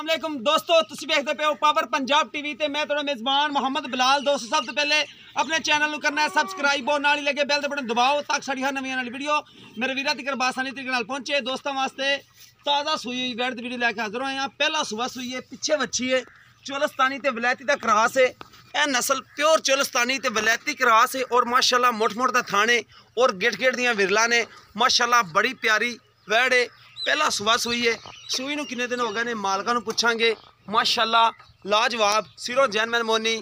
अस्सलाम वालेकुम दोस्तों, तुसीं देखदे पे हो पावर पंजाब टीवी ते मैं तुहाडा मेज़बान मोहम्मद बिलाल। दोस्तों, सब तो पहले अपने चैनल करना है सबसक्राइब और नाल ही लगे बैल दे बटन दबाओ ताकि साडी हर नवीं आने वीडियो मेरे वीरां तक आसानी तरीके नाल पहुंचे। दोस्तों वास्ते ताज़ा सूई हुई वैट दी वीडियो लैके हाजिर होए हां। पहला सूआ सूई है, पिछे बच्ची है, चोलस्तानी ते वलैती दा क्रॉस है। यह नस्ल प्योर चोलस्तानी ते वलैती क्रॉस है और माशाल्लाह मुठ मुठ दा थाने और गेट गेट दियां विरला ने। माशाल्लाह बड़ी प्यारी वैट है, पहला सुबह सूई है। सूई नूं किन्ने दिन हो गए ने, मालकां नूं पुछांगे। माशाल्लाह लाजवाब सिरों जैनमैन मोनी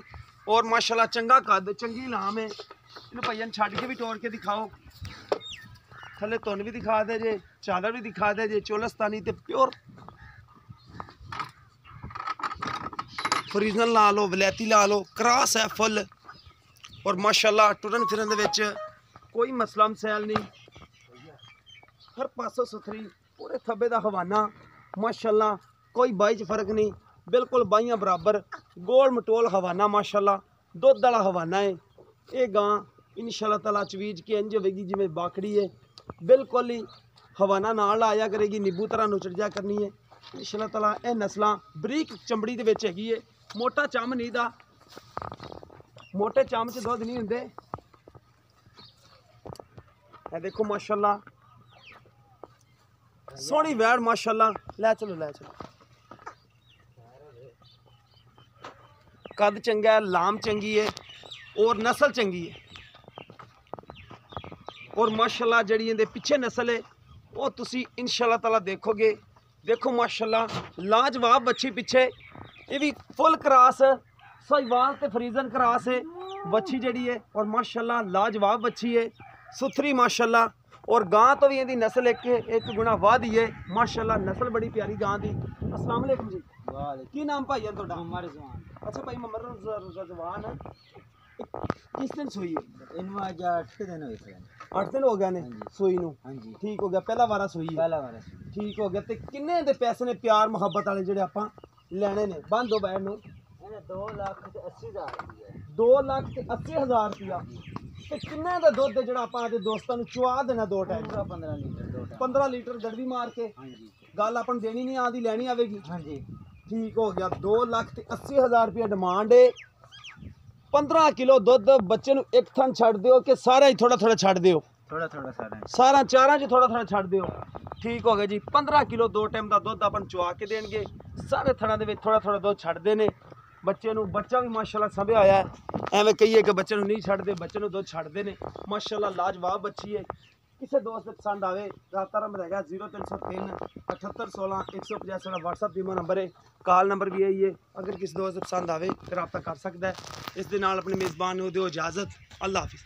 और माशाल्लाह चंगा कद, चंगी लाम है। इन्हूं भाईयां छड्ड के भी तोड़ के दिखाओ, थल्ले तुन भी दिखा दे जे, चादर भी दिखा दे जे। चोलस्तानी ते प्योर ओरिजिनल ला लो, वलैती ला लो, क्रॉस है फुल और माशाल्लाह टुरन फिरन दे विच कोई मसला मसैल नहीं, हर पासों सुथरी, पूरे थब्बे का हवाना। माशाल्लाह कोई बाई च फर्क नहीं, बिल्कुल बाइयां बराबर, गोल मटोल हवाना। माशाल्लाह दुध वाला हवाना है। ये गां इंशाल्लाह ताला चवीज के इंज होगी जिमें बाखड़ी है, बिल्कुल ही हवाना नाल आया करेगी, नींबू तरह नुचड़ जा करनी है इंशाल्लाह ताला। यह नस्लां बरीक चमड़ी दे विच हैगी है, मोटा चम नहीं दा, मोटे चम च दुध नहीं हुंदे। ये देखो माशाल्लाह सोहनी वैड़ माशाल्लाह। लै चलो लै चलो, कद चंगा है, लाम चंगी है और नस्ल चंगी है। और माशाल्लाह जिहड़ी इहदे पिछे नस्ल है वो तुसी इंशाल्लाह ताला देखोगे। देखो माशाल्लाह लाजवाब बच्ची पिछे, ये भी फुल क्रॉस साहिवाल ते फ्रीजन क्रॉस है बच्ची जिहड़ी है। और माशाल्लाह लाजवाब बच्ची है, सुथरी माशाल्लाह। और गां तो भी इहदी नस्ल एक गुना वध ही है माशाल्लाह। नस्ल बड़ी प्यारी गां दी। अस्सलाम वालेकुम जी, की नाम भाई है तुहाडा? उमर रिजवान। अच्छा भाई उमर रिजवान है, किस दिन सूई है? इनमें आज 8 दिन हुए थे। 8 दिन हो गए ने सूई नूं? हाँ जी, ठीक हो गया, पहला वारा सूई है, पहला वाला ठीक हो गया। ते किन्ने दे पैसे ने प्यार मुहब्बत वाले जेहड़े आपां लेने ने? बंद दो बैठ नूं। 2,80,000 रुपया। 2,80,000 रुपया। ते किन्ने दा दुध है जेहड़ा आपां दे दोस्तां नूं चुआ देना दो टाइम? 15 litre 2 time. 15 लीटर गड़वी मार के। हाँ जी, गल अपन देनी नहीं आती, लैनी आवेगी। हाँ जी। ठीक हो गया, 2,80,000 रुपया डिमांड है। 15 किलो दुध बच्चे नूं एक थन छड़ दिओ कि सारा ही थोड़ा थोड़ा छड़ दिओ? थोड़ा थोड़ा सारा सारा चारां च थोड़ा थोड़ा छड़ दिओ। ठीक हो गया जी, 15 किलो दो टाइम का दुध अपन चुआ के देंगे। सारे थणा दे विच थोड़ा थोड़ा दुध छड़दे ने बच्चे नूं। बच्चा भी माशाल्लाह संभ्या आया है, एवें कहिए कि बच्चे नूं नहीं छड़दे, बच्चे नूं दुध छड़दे ने माशाल्लाह। लाजवाब बच्ची है। किसी दोस्त पसंद आवे रब्ता नंबर है 0303 78 16 150 व्हाट्सअप ईमो नंबर है, कॉल नंबर भी यही है। अगर किसी दोस्त पसंद आवे तो रब्ता कर सकता है। इस दे नाल अपने मेज़बान नूं दिओ इजाज़त। अल्लाह हाफिज़।